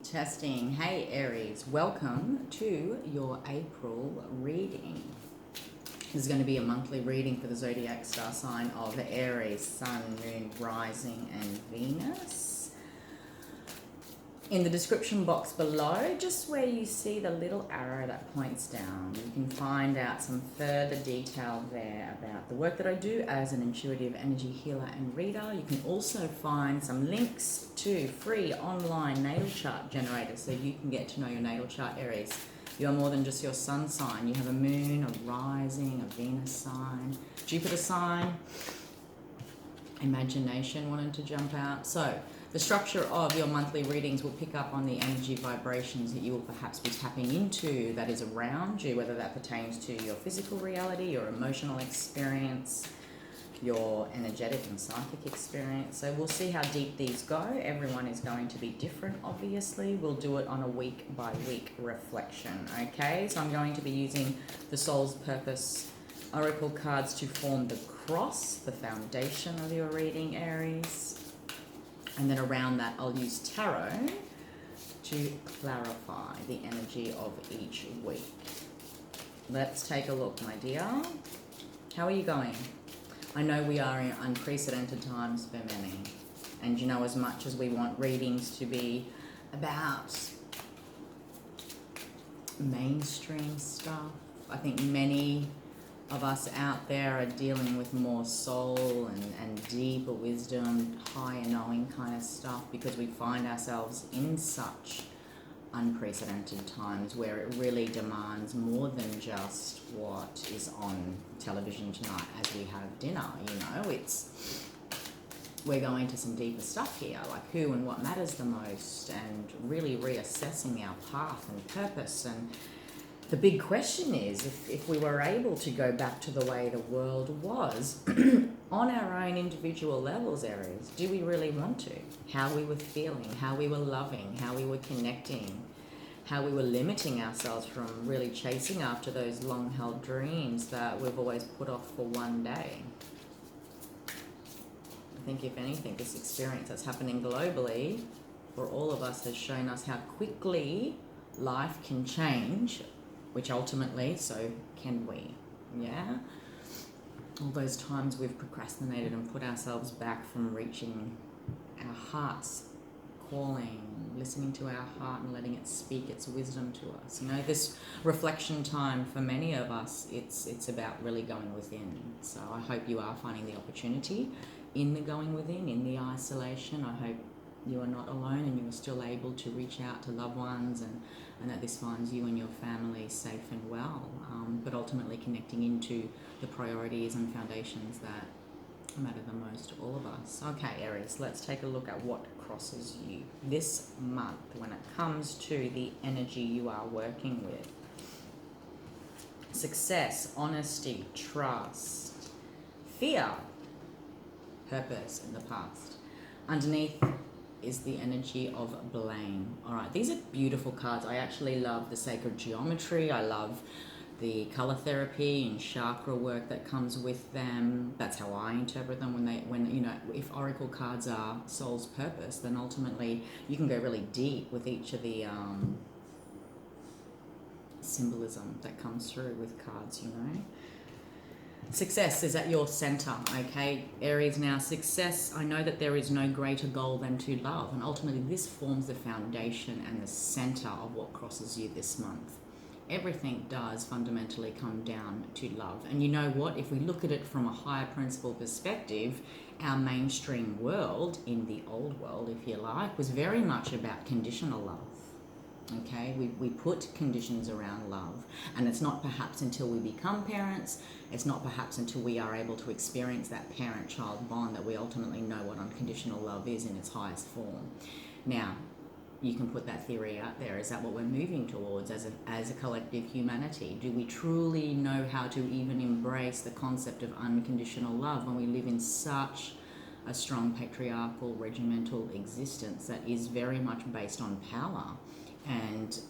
Testing. Hey Aries, welcome to your April reading. This is going to be a monthly reading for the zodiac star sign of Aries, Sun, Moon, Rising, and Venus. In the description box below, just where you see the little arrow that points down, you can find out some further detail there about the work that I do as an intuitive energy healer and reader. You can also find some links to free online natal chart generators so you can get to know your natal chart, Aries. You are more than just your sun sign. You have a moon, a rising, a Venus sign, Jupiter sign, imagination wanting to jump out. So the structure of your monthly readings will pick up on the energy vibrations that you will perhaps be tapping into that is around you, whether that pertains to your physical reality, your emotional experience, your energetic and psychic experience. So we'll see how deep these go. Everyone is going to be different, obviously. We'll do it on a week by week reflection, okay? So I'm going to be using the Soul's Purpose Oracle cards to form the cross, the foundation of your reading, Aries. And then around that, I'll use tarot to clarify the energy of each week. Let's take a look, my dear. How are you going? I know we are in unprecedented times for many. And you know, as much as we want readings to be about mainstream stuff, I think many of us out there are dealing with more soul and deeper wisdom, higher knowing kind of stuff, because we find ourselves in such unprecedented times where it really demands more than just what is on television tonight as we have dinner. You know, we're going to some deeper stuff here, like who and what matters the most, and really reassessing our path and purpose. And the big question is, if we were able to go back to the way the world was on our own individual levels, Aries, do we really want to? How we were feeling, how we were loving, how we were connecting, how we were limiting ourselves from really chasing after those long-held dreams that we've always put off for one day. I think, if anything, this experience that's happening globally for all of us has shown us how quickly life can change, which ultimately, so can we, yeah? All those times we've procrastinated and put ourselves back from reaching our heart's calling, listening to our heart and letting it speak its wisdom to us. You know, this reflection time for many of us, it's about really going within. So I hope you are finding the opportunity in the going within, in the isolation. I hope you are not alone and you are still able to reach out to loved ones, and that this finds you and your family safe and well, but ultimately connecting into the priorities and foundations that matter the most to all of us. Okay, Aries, let's take a look at what crosses you this month when it comes to the energy you are working with. Success, honesty, trust, fear, purpose in the past. Underneath is the energy of blame. All right, these are beautiful cards. I actually love the sacred geometry. I love the color therapy and chakra work that comes with them. That's how I interpret them. When you know, if oracle cards are soul's purpose, then ultimately you can go really deep with each of the symbolism that comes through with cards, you know. Success is at your center, okay, Aries. Now, success, I know that there is no greater goal than to love, and ultimately this forms the foundation and the center of what crosses you this month. Everything does fundamentally come down to love. And you know what? If we look at it from a higher principle perspective, our mainstream world, in the old world, if you like, was very much about conditional love. Okay, we put conditions around love, and it's not perhaps until we become parents, it's not perhaps until we are able to experience that parent-child bond that we ultimately know what unconditional love is in its highest form. Now, you can put that theory out there. Is that what we're moving towards as a collective humanity? Do we truly know how to even embrace the concept of unconditional love when we live in such a strong patriarchal, regimental existence that is very much based on power and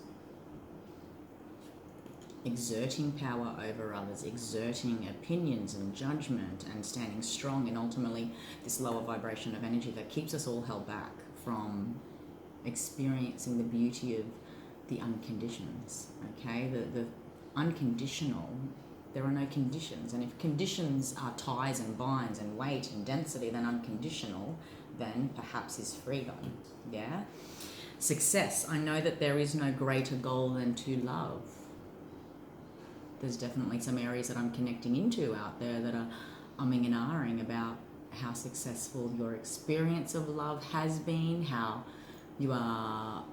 exerting power over others, exerting opinions and judgment, and standing strong, and ultimately this lower vibration of energy that keeps us all held back from experiencing the beauty of the unconditions, okay? The unconditional, there are no conditions. And if conditions are ties and binds and weight and density, then unconditional, then perhaps is freedom, yeah? Success, I know that there is no greater goal than to love. There's definitely some areas that I'm connecting into out there that are umming and ahhing about how successful your experience of love has been, how you are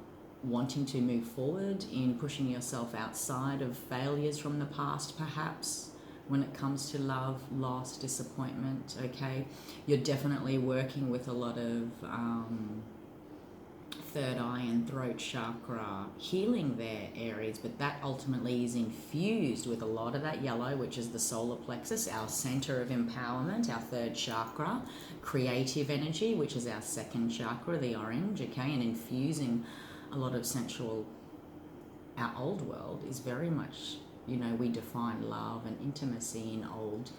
wanting to move forward in pushing yourself outside of failures from the past, perhaps, when it comes to love, loss, disappointment, okay? You're definitely working with a lot of third eye and throat chakra healing there, Aries, but that ultimately is infused with a lot of that yellow, which is the solar plexus, our center of empowerment, our third chakra, creative energy, which is our second chakra, the orange, okay, and infusing a lot of sensual. Our old world is very much, you know, we define love and intimacy in old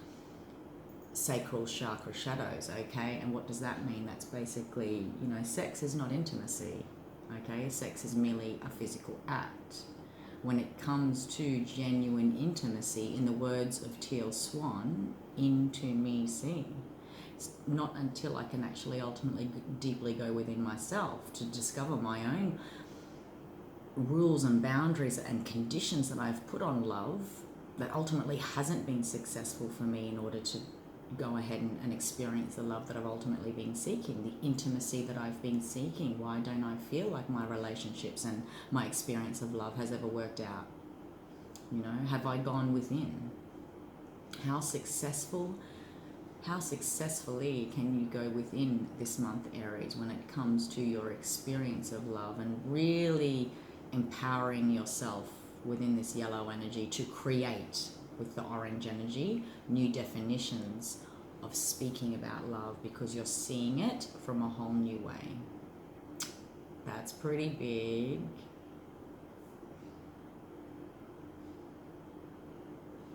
sacral chakra shadows, okay? And what does that mean? That's basically, you know, sex is not intimacy, okay? Sex is merely a physical act. When it comes to genuine intimacy, in the words of Teal Swan, into me see. It's not until I can actually ultimately deeply go within myself to discover my own rules and boundaries and conditions that I've put on love that ultimately hasn't been successful for me in order to go ahead and experience the love that I've ultimately been seeking, the intimacy that I've been seeking. Why don't I feel like my relationships and my experience of love has ever worked out? You know, have I gone within? How successfully can you go within this month, Aries, when it comes to your experience of love and really empowering yourself within this yellow energy to create with the orange energy new definitions of speaking about love, because you're seeing it from a whole new way. That's pretty big.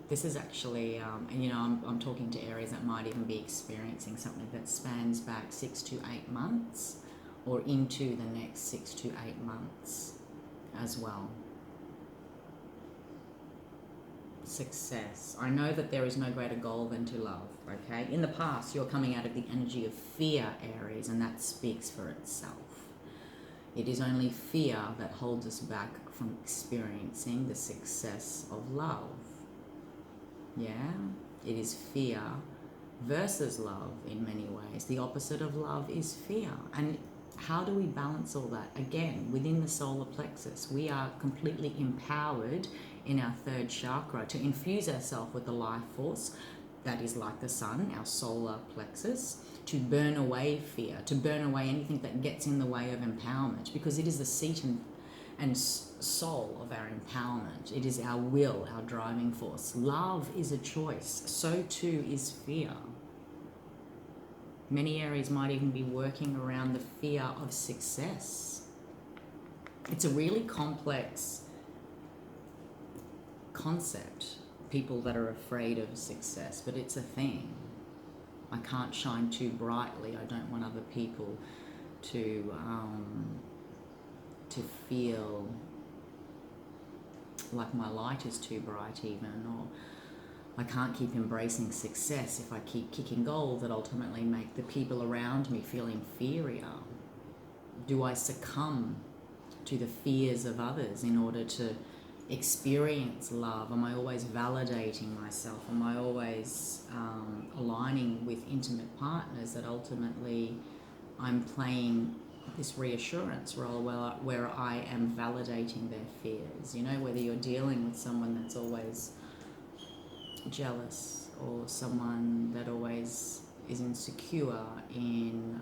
This is actually, and you know, I'm talking to Aries that might even be experiencing something that spans back 6 to 8 months or into the next 6 to 8 months as well. Success. I know that there is no greater goal than to love, okay? In the past, you're coming out of the energy of fear, Aries, and that speaks for itself. It is only fear that holds us back from experiencing the success of love. Yeah? It is fear versus love in many ways. The opposite of love is fear. And how do we balance all that? Again, within the solar plexus, we are completely empowered in our third chakra to infuse ourselves with the life force that is like the sun, our solar plexus, to burn away fear, to burn away anything that gets in the way of empowerment, because it is the seat and soul of our empowerment. It is our will, our driving force. Love is a choice. So too is fear. Many Aries might even be working around the fear of success. It's a really complex concept, people that are afraid of success, but it's a thing. I can't shine too brightly. I don't want other people to feel like my light is too bright even, or I can't keep embracing success if I keep kicking goals that ultimately make the people around me feel inferior. Do I succumb to the fears of others in order to experience love? Am I always validating myself? Am I always aligning with intimate partners that ultimately I'm playing this reassurance role where I am validating their fears? You know, whether you're dealing with someone that's always jealous or someone that always is insecure in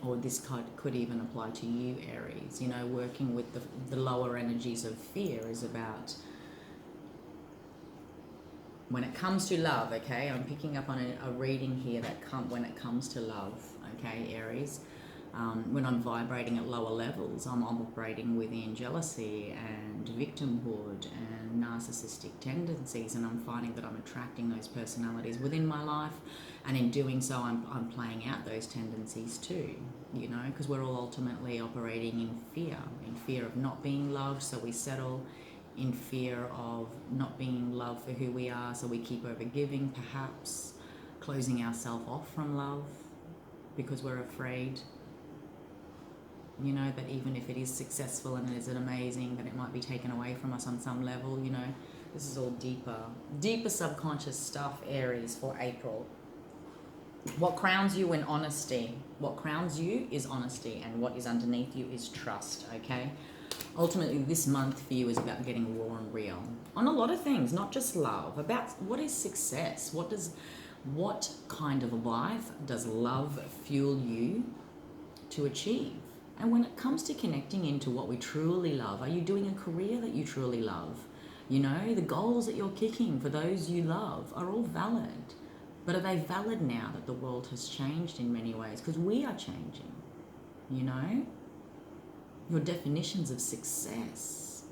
or this could even apply to you, Aries. You know, working with the lower energies of fear is about, when it comes to love, okay, I'm picking up on a reading here that when it comes to love, okay, Aries, When I'm vibrating at lower levels, I'm operating within jealousy and victimhood and narcissistic tendencies, and I'm finding that I'm attracting those personalities within my life, and in doing so I'm playing out those tendencies too, you know, because we're all ultimately operating in fear of not being loved, so we settle, in fear of not being loved for who we are, so we keep overgiving, perhaps closing ourselves off from love because we're afraid, you know, that even if it is successful and is it amazing, that it might be taken away from us on some level, you know. This is all deeper subconscious stuff, Aries, for April. What crowns you in honesty? What crowns you is honesty, and what is underneath you is trust, okay? Ultimately, this month for you is about getting raw and real on a lot of things, not just love, about what is success, what kind of life does love fuel you to achieve? And when it comes to connecting into what we truly love, are you doing a career that you truly love? You know, the goals that you're kicking for those you love are all valid. But are they valid now that the world has changed in many ways? Because we are changing, you know? Your definitions of success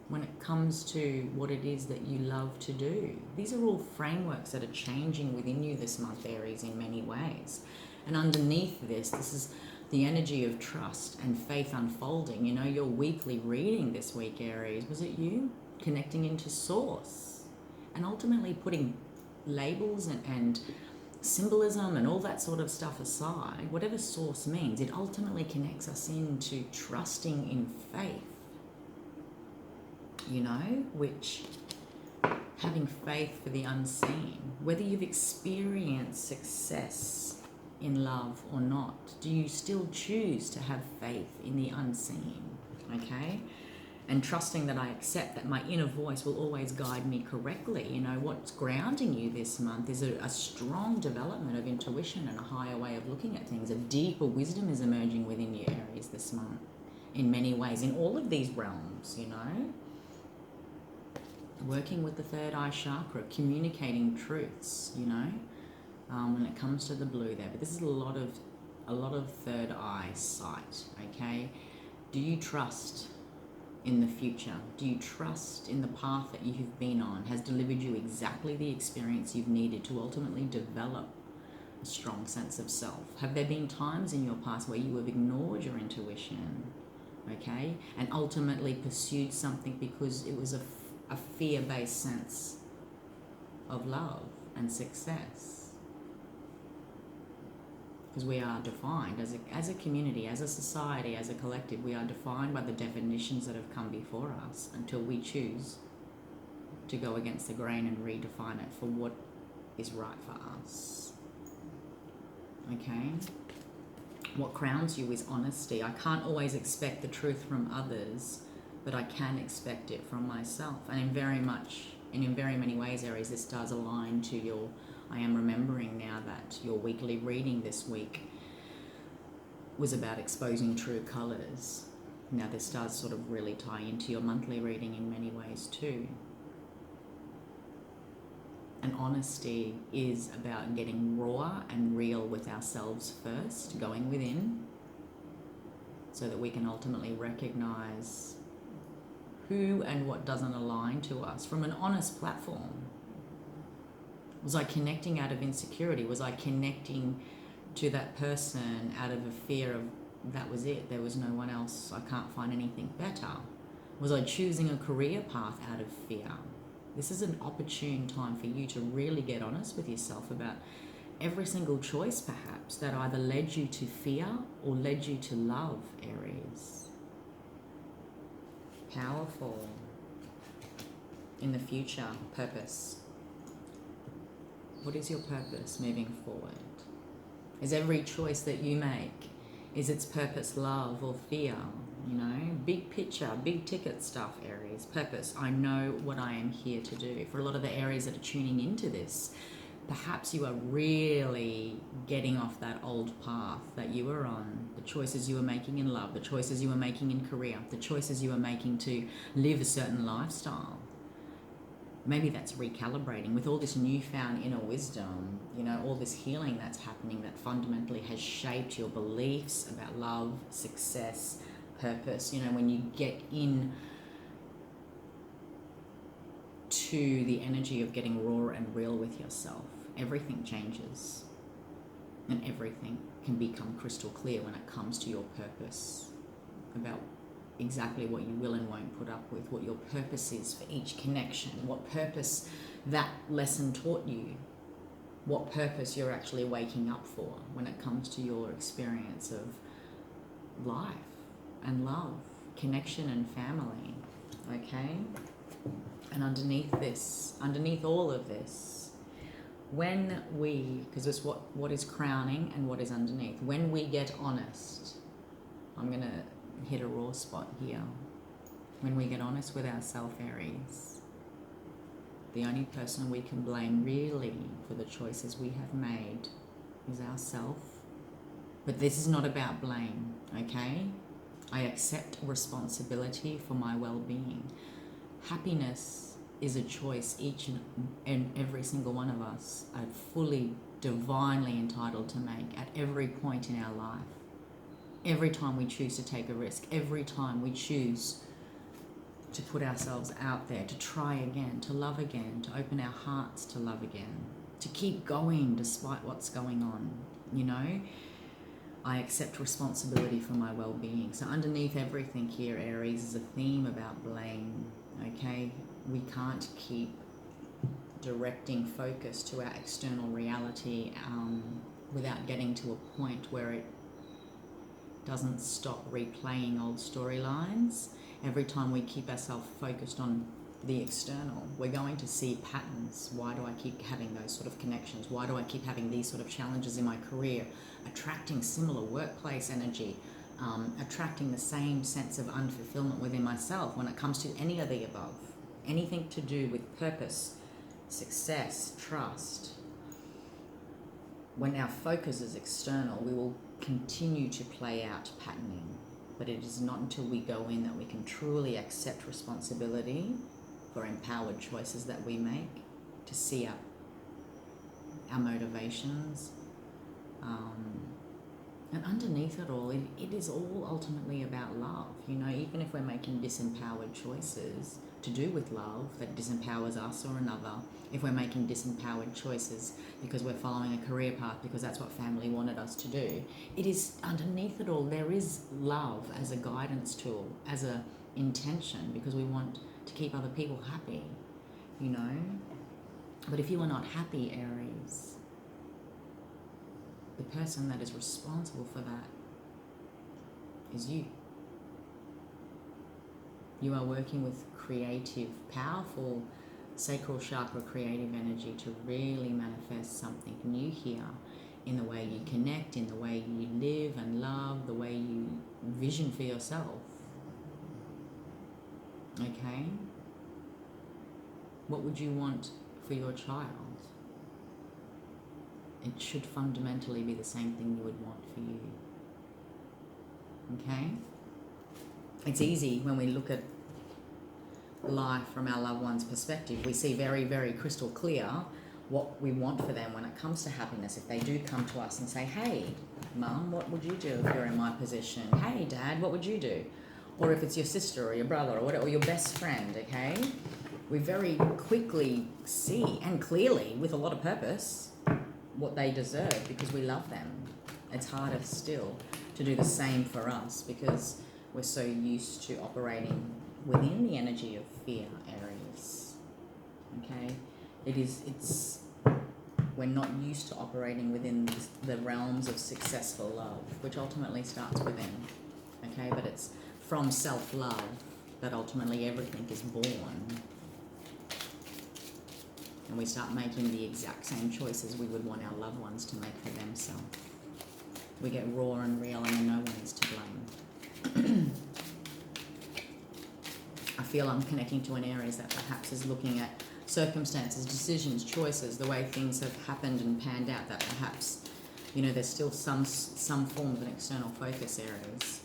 when it comes to what it is that you love to do. These are all frameworks that are changing within you this month, Aries, in many ways. And underneath this is the energy of trust and faith unfolding. You know, your weekly reading this week, Aries, was it you? Connecting into source and ultimately putting labels and symbolism and all that sort of stuff aside, whatever source means, it ultimately connects us into trusting in faith, you know, which having faith for the unseen, whether you've experienced success in love or not, do you still choose to have faith in the unseen, okay? And trusting that I accept that my inner voice will always guide me correctly. You know, what's grounding you this month is a strong development of intuition and a higher way of looking at things. A deeper wisdom is emerging within you, Aries, this month, in many ways, in all of these realms, you know. Working with the third eye chakra, communicating truths, you know, when it comes to the blue there. But this is a lot of third eye sight, okay? Do you trust in the future? Do you trust in the path that you have been on has delivered you exactly the experience you've needed to ultimately develop a strong sense of self? Have there been times in your past where you have ignored your intuition, okay, and ultimately pursued something because it was a fear-based sense of love and success? Because we are defined as a community, as a society, as a collective, we are defined by the definitions that have come before us until we choose to go against the grain and redefine it for what is right for us. Okay? What crowns you is honesty. I can't always expect the truth from others, but I can expect it from myself. And in very many ways, Aries, this does align to your, I am remembering now that your weekly reading this week was about exposing true colours. Now this does sort of really tie into your monthly reading in many ways too. And honesty is about getting raw and real with ourselves first, going within, so that we can ultimately recognise who and what doesn't align to us from an honest platform. Was I connecting out of insecurity? Was I connecting to that person out of a fear of that was it, there was no one else, I can't find anything better? Was I choosing a career path out of fear? This is an opportune time for you to really get honest with yourself about every single choice perhaps that either led you to fear or led you to love, Aries. Powerful. In the future, purpose. What is your purpose moving forward? Is every choice that you make, is its purpose love or fear? You know, big picture, big ticket stuff, Aries. Purpose. I know what I am here to do. For a lot of the Aries that are tuning into this, perhaps you are really getting off that old path that you were on, the choices you were making in love, the choices you were making in career, the choices you were making to live a certain lifestyle. Maybe that's recalibrating with all this newfound inner wisdom, you know, all this healing that's happening that fundamentally has shaped your beliefs about love, success, purpose. You know, when you get in to the energy of getting raw and real with yourself, everything changes and everything can become crystal clear when it comes to your purpose, about exactly what you will and won't put up with, what your purpose is for each connection, what purpose that lesson taught you, what purpose you're actually waking up for when it comes to your experience of life and love, connection and family, okay? And underneath this, underneath all of this, when we, because it's what is crowning and what is underneath, when we get honest, I'm going to hit a raw spot here. When we get honest with ourselves, Aries, the only person we can blame really for the choices we have made is ourselves. But this is not about blame, okay? I accept responsibility for my well-being. Happiness is a choice each and every single one of us are fully, divinely entitled to make at every point in our life. Every time we choose to take a risk, every time we choose to put ourselves out there, to try again, to love again, to open our hearts to love again, to keep going despite what's going on, you know? I accept responsibility for my well-being. So underneath everything here, Aries, is a theme about blame, okay? We can't keep directing focus to our external reality without getting to a point where it doesn't stop replaying old storylines. Every time we keep ourselves focused on the external, we're going to see patterns. Why do I keep having those sort of connections? Why do I keep having these sort of challenges in my career? Attracting similar workplace energy, attracting the same sense of unfulfillment within myself when it comes to any of the above. Anything to do with purpose, success, trust. When our focus is external, we will continue to play out patterning. But it is not until we go in that we can truly accept responsibility for empowered choices that we make, to see our motivations. And underneath it all, it is all ultimately about love. You know, even if we're making disempowered choices to do with love that disempowers us or another, if we're making disempowered choices because we're following a career path because that's what family wanted us to do, it is underneath it all, there is love as a guidance tool, as a intention, because we want to keep other people happy, you know. But if you are not happy, Aries, the person that is responsible for that is you. You are working with creative, powerful, sacral chakra creative energy to really manifest something new here in the way you connect, in the way you live and love, the way you vision for yourself. Okay? What would you want for your child? It should fundamentally be the same thing you would want for you. Okay? It's easy when we look at life from our loved one's perspective. We see very, very crystal clear what we want for them when it comes to happiness. If they do come to us and say, hey, Mum, what would you do if you're in my position? Hey, Dad, what would you do? Or if it's your sister or your brother or whatever, or your best friend, okay? We very quickly see, and clearly, with a lot of purpose, what they deserve because we love them. It's harder still to do the same for us because we're so used to operating within the energy of fear, Aries. Okay? We're not used to operating within the realms of successful love, which ultimately starts within. Okay? But it's from self-love that ultimately everything is born. And we start making the exact same choices we would want our loved ones to make for themselves. We get raw and real and no one is to blame. I feel I'm connecting to an Aries that perhaps is looking at circumstances, decisions, choices, the way things have happened and panned out, that perhaps, you know, there's still some form of an external focus, Aries.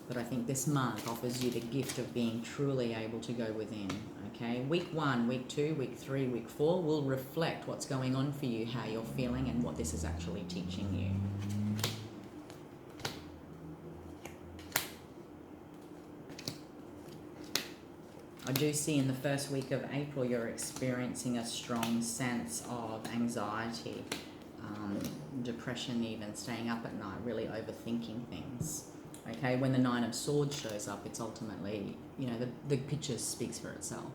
But I think this month offers you the gift of being truly able to go within, okay? Week 1, week 2, week 3, week 4 will reflect what's going on for you, how you're feeling, and what this is actually teaching you. I do see in the first week of April you're experiencing a strong sense of anxiety, depression even, staying up at night, really overthinking things. Okay, when the 9 of Swords shows up, it's ultimately, you know, the picture speaks for itself.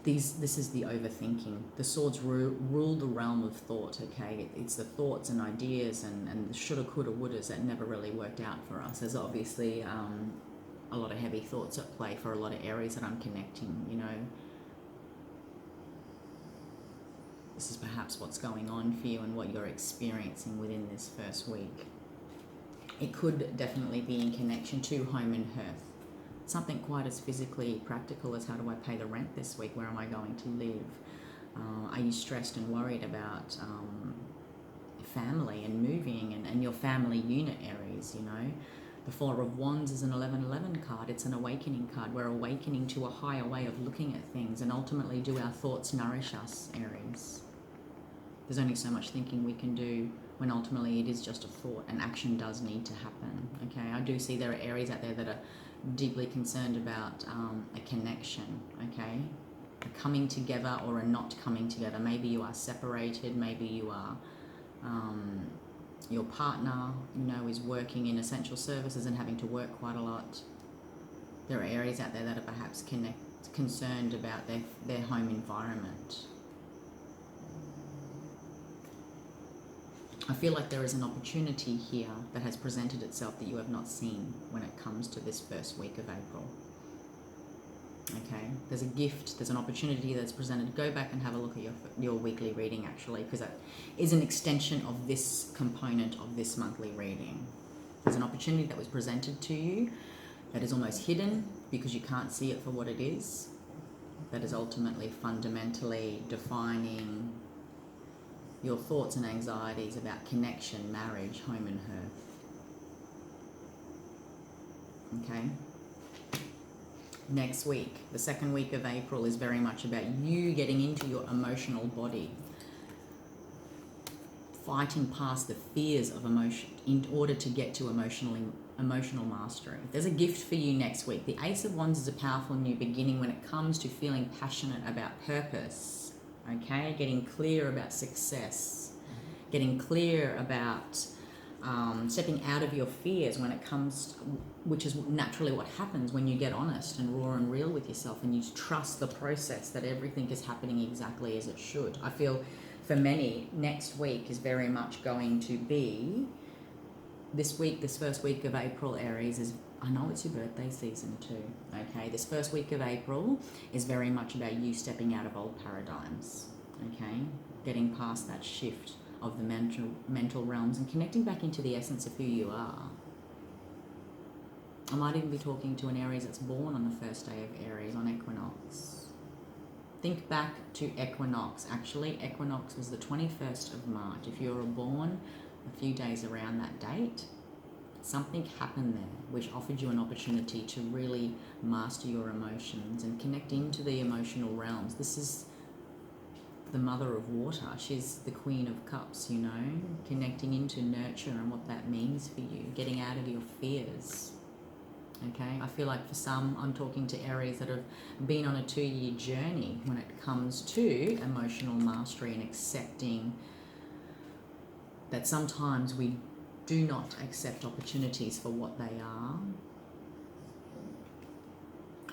This is the overthinking. The Swords rule the realm of thought, okay? It's the thoughts and ideas and the shoulda, coulda, wouldas that never really worked out for us. There's obviously a lot of heavy thoughts at play for a lot of Aries that I'm connecting, you know. This is perhaps what's going on for you and what you're experiencing within this first week. It could definitely be in connection to home and hearth. Something quite as physically practical as how do I pay the rent this week? Where am I going to live? Are you stressed and worried about family and moving and your family unit, Aries, you know? The Four of Wands is an 11-11 card. It's an awakening card. We're awakening to a higher way of looking at things, and ultimately, do our thoughts nourish us, Aries? There's only so much thinking we can do when ultimately it is just a thought, and action does need to happen, okay? I do see there are Aries out there that are deeply concerned about a connection, okay? A coming together or a not coming together. Maybe you are separated, maybe you are... your partner, you know, is working in essential services and having to work quite a lot. There are Aries out there that are perhaps concerned about their home environment. I feel like there is an opportunity here that has presented itself that you have not seen when it comes to this first week of April. Okay, there's a gift, there's an opportunity that's presented. Go back and have a look at your weekly reading, actually, because that is an extension of this component of this monthly reading. There's an opportunity that was presented to you that is almost hidden because you can't see it for what it is, that is ultimately fundamentally defining your thoughts and anxieties about connection, marriage, home and hearth. Okay? Next week, the second week of April, is very much about you getting into your emotional body, fighting past the fears of emotion in order to get to emotional mastery. There's a gift for you next week. The Ace of Wands is a powerful new beginning when it comes to feeling passionate about purpose, okay? Getting clear about success, getting clear about stepping out of your fears when it comes to, which is naturally what happens when you get honest and raw and real with yourself and you trust the process that everything is happening exactly as it should. I feel for many, next week is very much going to be, this week, this first week of April, Aries, is, I know it's your birthday season too, okay? This first week of April is very much about you stepping out of old paradigms, okay? Getting past that shift of the mental realms and connecting back into the essence of who you are. I might even be talking to an Aries that's born on the first day of Aries, on equinox. Think back to equinox. Actually, equinox was the 21st of March. If you were born a few days around that date, something happened there which offered you an opportunity to really master your emotions and connect into the emotional realms. This is the mother of water. She's the Queen of Cups, you know, connecting into nurture and what that means for you, getting out of your fears. Okay, I feel like for some, I'm talking to Aries that have been on a 2-year journey when it comes to emotional mastery and accepting that sometimes we do not accept opportunities for what they are.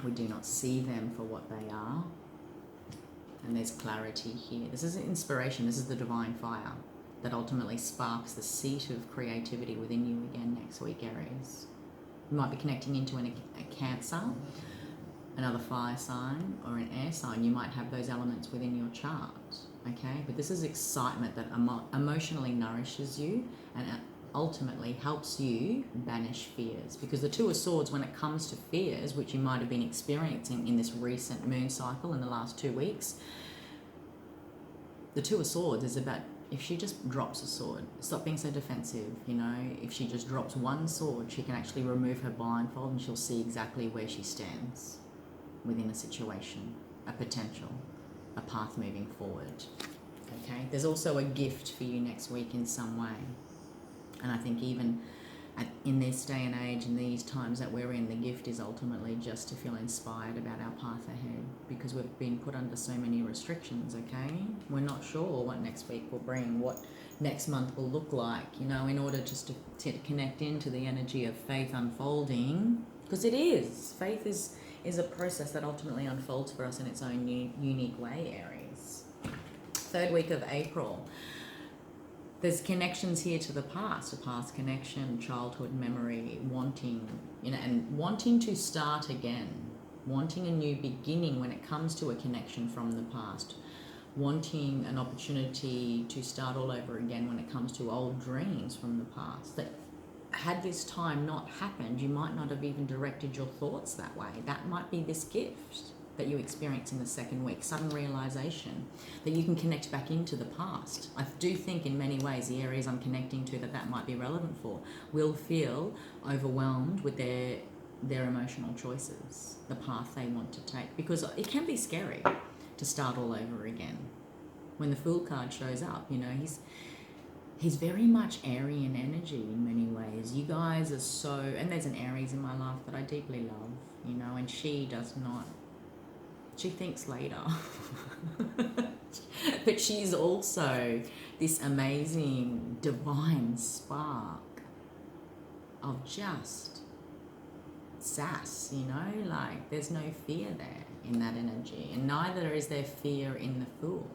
We do not see them for what they are. And there's clarity here. This is inspiration. This is the divine fire that ultimately sparks the seat of creativity within you again next week, Aries. You might be connecting into a Cancer, another fire sign, or an air sign. You might have those elements within your chart, okay? But this is excitement that emotionally nourishes you and ultimately helps you banish fears. Because the Two of Swords, when it comes to fears, which you might have been experiencing in this recent moon cycle in the last 2 weeks, the Two of Swords is about if she just drops a sword, stop being so defensive, you know. If she just drops one sword, she can actually remove her blindfold and she'll see exactly where she stands within a situation, a potential, a path moving forward. Okay, there's also a gift for you next week in some way. And I think even in this day and age, in these times that we're in, the gift is ultimately just to feel inspired about our path ahead, because we've been put under so many restrictions, okay? We're not sure what next week will bring, what next month will look like, you know, in order just to connect into the energy of faith unfolding, because it is. Faith is a process that ultimately unfolds for us in its own unique way, Aries. Third week of April. There's connections here to the past, a past connection, childhood memory, wanting, you know, and wanting to start again, wanting a new beginning when it comes to a connection from the past, wanting an opportunity to start all over again when it comes to old dreams from the past. That had this time not happened, you might not have even directed your thoughts that way. That might be this gift that you experience in the second week, sudden realization that you can connect back into the past. I do think in many ways the areas I'm connecting to that might be relevant for will feel overwhelmed with their emotional choices, the path they want to take, because it can be scary to start all over again. When the Fool card shows up, you know, he's very much Aryan energy in many ways. You guys are so, and there's an Aries in my life that I deeply love, you know, and she does not, she thinks later. But she's also this amazing divine spark of just sass, you know, like there's no fear there in that energy, and neither is there fear in the Fool.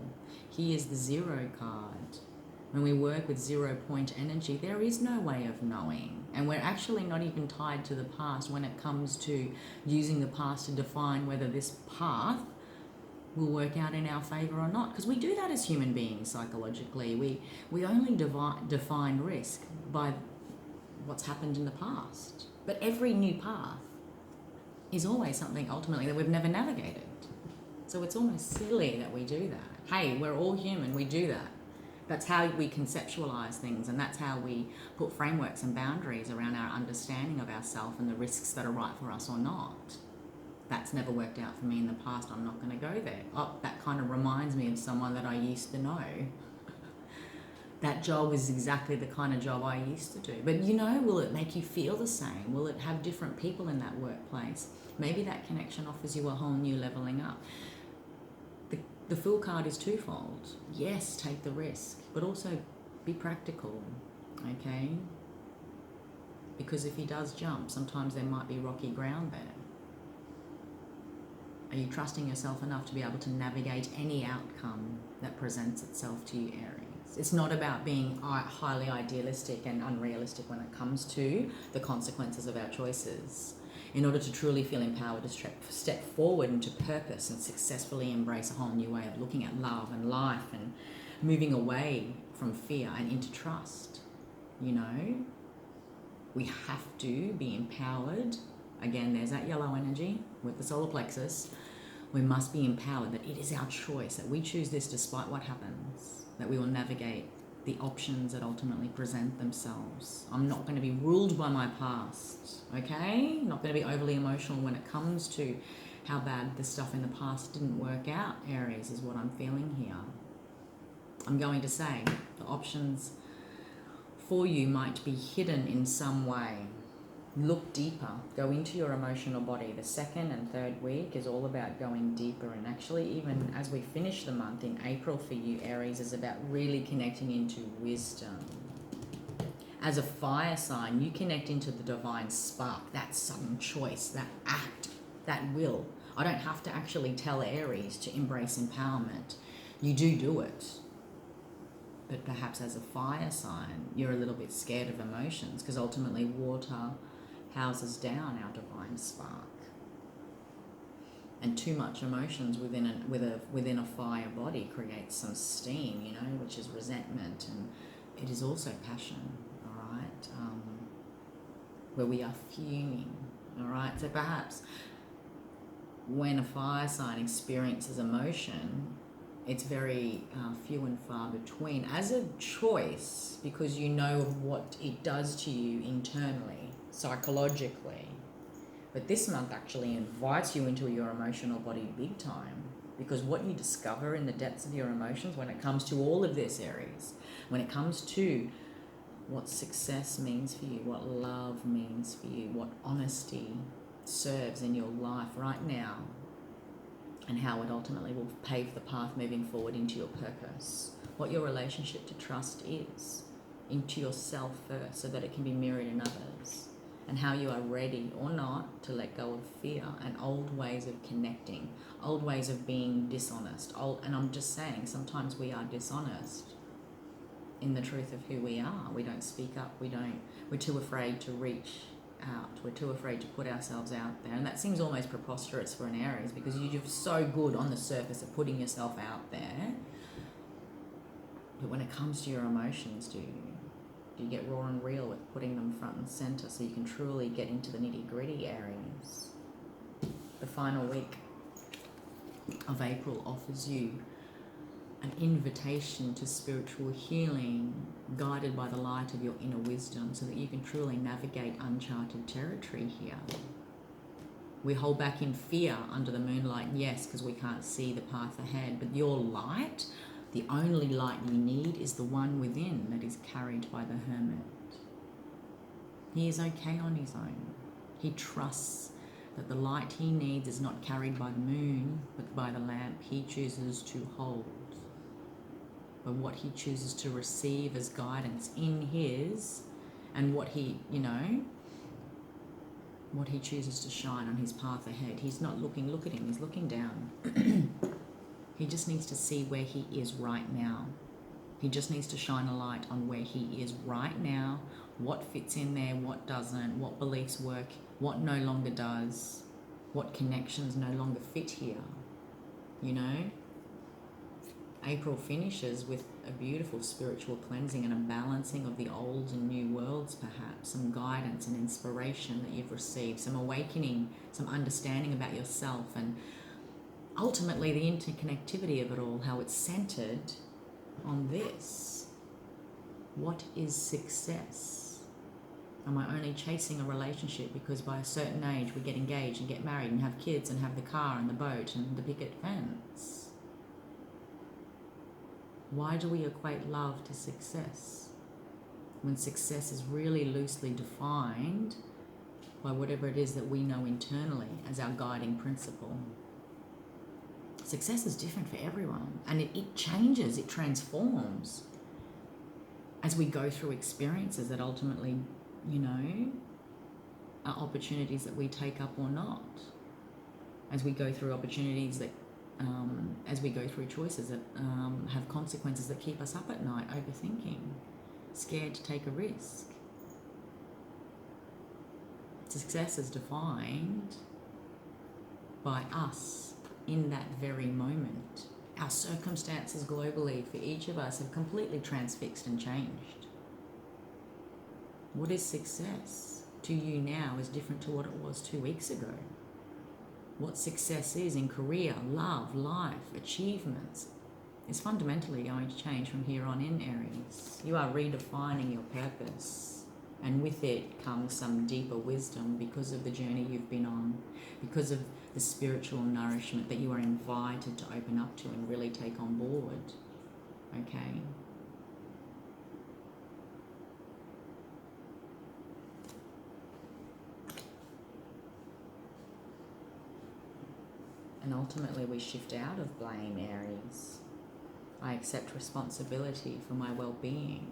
He is the 0 card. When we work with 0 point energy, there is no way of knowing, and we're actually not even tied to the past when it comes to using the past to define whether this path will work out in our favor or not, because we do that as human beings psychologically. We only define risk by what's happened in the past, but every new path is always something ultimately that we've never navigated. So it's almost silly that we do that. Hey, we're all human, we do that. That's how we conceptualize things, and that's how we put frameworks and boundaries around our understanding of ourselves and the risks that are right for us or not. That's never worked out for me in the past. I'm not going to go there. Oh, that kind of reminds me of someone that I used to know. That job is exactly the kind of job I used to do. But, you know, will it make you feel the same? Will it have different people in that workplace? Maybe that connection offers you a whole new leveling up. The Fool card is twofold. Yes, take the risk, but also be practical, okay? Because if he does jump, sometimes there might be rocky ground there. Are you trusting yourself enough to be able to navigate any outcome that presents itself to you, Aries? It's not about being highly idealistic and unrealistic when it comes to the consequences of our choices. In order to truly feel empowered to step forward into purpose and successfully embrace a whole new way of looking at love and life and moving away from fear and into trust, you know, we have to be empowered. Again, there's that yellow energy with the solar plexus. We must be empowered that it is our choice, that we choose this despite what happens, that we will navigate the options that ultimately present themselves. I'm not going to be ruled by my past, okay? Not going to be overly emotional when it comes to how bad the stuff in the past didn't work out, Aries, is what I'm feeling here. I'm going to say the options for you might be hidden in some way. Look deeper, go into your emotional body. The second and third week is all about going deeper, and actually even as we finish the month in April for you, Aries, is about really connecting into wisdom. As a fire sign, you connect into the divine spark, that sudden choice, that act, that will. I don't have to actually tell Aries to embrace empowerment. You do it. But perhaps as a fire sign, you're a little bit scared of emotions, because ultimately water houses down our divine spark, and too much emotions within a fire body creates some steam, you know, which is resentment, and it is also passion. All right, where we are fuming. All right, so perhaps when a fire sign experiences emotion, it's very few and far between as a choice, because you know of what it does to you internally, psychologically. But this month actually invites you into your emotional body big time, because what you discover in the depths of your emotions when it comes to all of this, Aries, when it comes to what success means for you, what love means for you, what honesty serves in your life right now, and how it ultimately will pave the path moving forward into your purpose, what your relationship to trust is, into yourself first, so that it can be mirrored in others, and how you are ready or not to let go of fear and old ways of connecting, old ways of being dishonest. And I'm just saying, sometimes we are dishonest in the truth of who we are. We don't speak up. We're too afraid to reach out. We're too afraid to put ourselves out there. And that seems almost preposterous for an Aries, because you're so good on the surface at putting yourself out there. But when it comes to your emotions, do you get raw and real with putting them front and center, so you can truly get into the nitty-gritty, Aries? The final week of April offers you an invitation to spiritual healing, guided by the light of your inner wisdom, so that you can truly navigate uncharted territory here. We hold back in fear under the moonlight, yes, because we can't see the path ahead, but your light, the only light you need, is the one within that is carried by the hermit. He is okay on his own. He trusts that the light he needs is not carried by the moon, but by the lamp he chooses to hold. But what he chooses to receive as guidance in his, and what he, what he chooses to shine on his path ahead. He's not looking, look at him, he's looking down. He just needs to see where he is right now. He just needs to shine a light on where he is right now, what fits in there, what doesn't, what beliefs work, what no longer does, what connections no longer fit here, April finishes with a beautiful spiritual cleansing and a balancing of the old and new worlds, perhaps, some guidance and inspiration that you've received, some awakening, some understanding about yourself, and ultimately the interconnectivity of it all, how it's centered on this. What is success? Am I only chasing a relationship because by a certain age we get engaged and get married and have kids and have the car and the boat and the picket fence? Why do we equate love to success, when success is really loosely defined by whatever it is that we know internally as our guiding principle? Success is different for everyone, and it changes, it transforms as we go through experiences that ultimately, are opportunities that we take up or not, as we go through opportunities that as we go through choices that have consequences that keep us up at night, overthinking, scared to take a risk. Success is defined by us in that very moment. Our circumstances globally for each of us have completely transfixed and changed. What is success to you now is different to what it was 2 weeks ago. What success is in career, love, life, achievements is fundamentally going to change from here on in, Aries. You are redefining your purpose, and with it comes some deeper wisdom because of the journey you've been on, because of the spiritual nourishment that you are invited to open up to and really take on board, okay? And ultimately we shift out of blame, Aries. I accept responsibility for my well-being,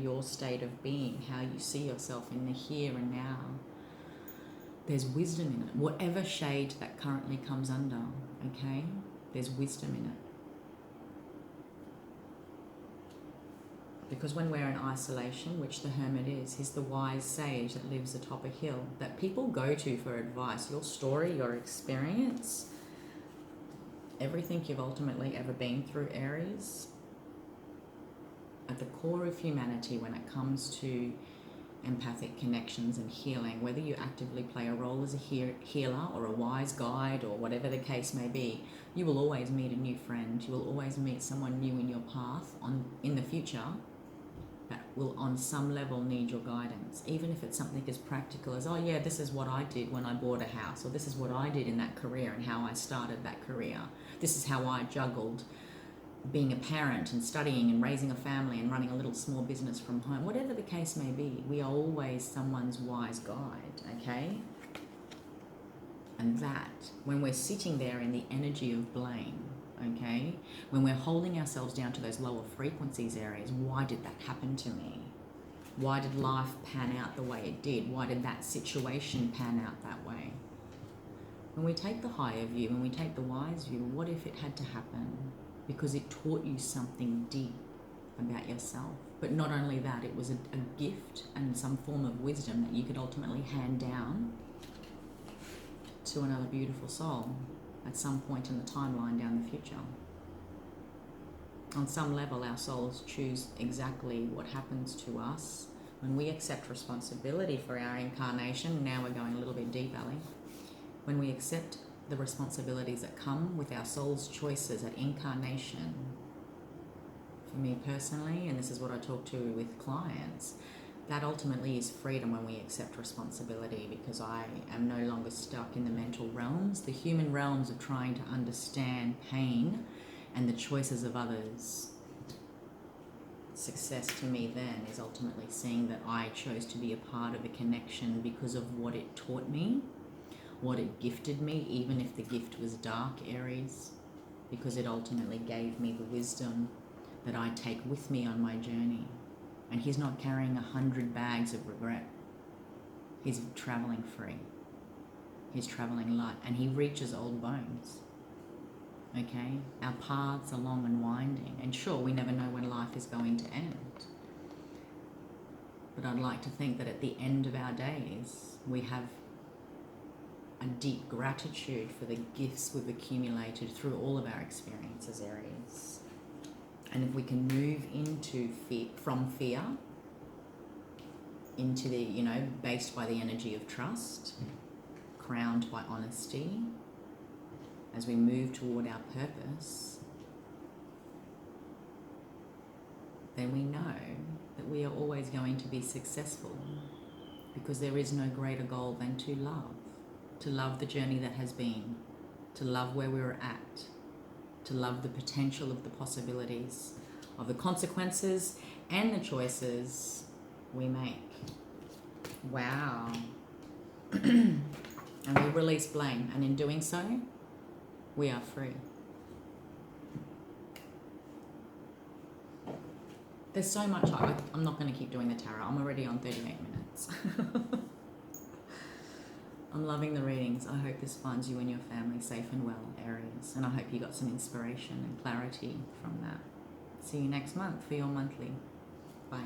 your state of being, how you see yourself in the here and now. There's wisdom in it, whatever shade that currently comes under, okay? There's wisdom in it. Because when we're in isolation, which the hermit is, he's the wise sage that lives atop a hill, that people go to for advice. Your story, your experience, everything you've ultimately ever been through, Aries, at the core of humanity when it comes to empathic connections and healing, whether you actively play a role as a healer or a wise guide or whatever the case may be, you will always meet a new friend. You will always meet someone new in your path in the future that will on some level need your guidance, even if it's something as practical as, oh yeah, this is what I did when I bought a house, or this is what I did in that career and how I started that career. This is how I juggled being a parent and studying and raising a family and running a little small business from home. Whatever the case may be, we are always someone's wise guide, okay? And that, when we're sitting there in the energy of blame, okay, when we're holding ourselves down to those lower frequencies areas, why did that happen to me? Why did life pan out the way it did? Why did that situation pan out that way? When we take the higher view, when we take the wise view, what if it had to happen? Because it taught you something deep about yourself. But not only that, it was a gift and some form of wisdom that you could ultimately hand down to another beautiful soul at some point in the timeline down the future. On some level, our souls choose exactly what happens to us when we accept responsibility for our incarnation. Now we're going a little bit deep, Ali. When we accept the responsibilities that come with our soul's choices at incarnation. For me personally, and this is what I talk to with clients, that ultimately is freedom when we accept responsibility, because I am no longer stuck in the mental realms, the human realms of trying to understand pain and the choices of others. Success to me then is ultimately seeing that I chose to be a part of a connection because of what it taught me, what it gifted me, even if the gift was dark, Aries, because it ultimately gave me the wisdom that I take with me on my journey. And he's not carrying 100 bags of regret. He's traveling free. He's traveling light, and he reaches old bones. Okay? Our paths are long and winding, and sure, we never know when life is going to end. But I'd like to think that at the end of our days, we have a deep gratitude for the gifts we've accumulated through all of our experiences, Aries. And if we can move into from fear into the, based by the energy of trust, crowned by honesty, as we move toward our purpose, then we know that we are always going to be successful, because there is no greater goal than to love the journey that has been, to love where we're at, to love the potential of the possibilities, of the consequences and the choices we make. Wow. And we release blame, and in doing so, we are free. There's so much. I'm not going to keep doing the tarot. I'm already on 38 minutes. I'm loving the readings. I hope this finds you and your family safe and well, Aries. And I hope you got some inspiration and clarity from that. See you next month for your monthly. Bye.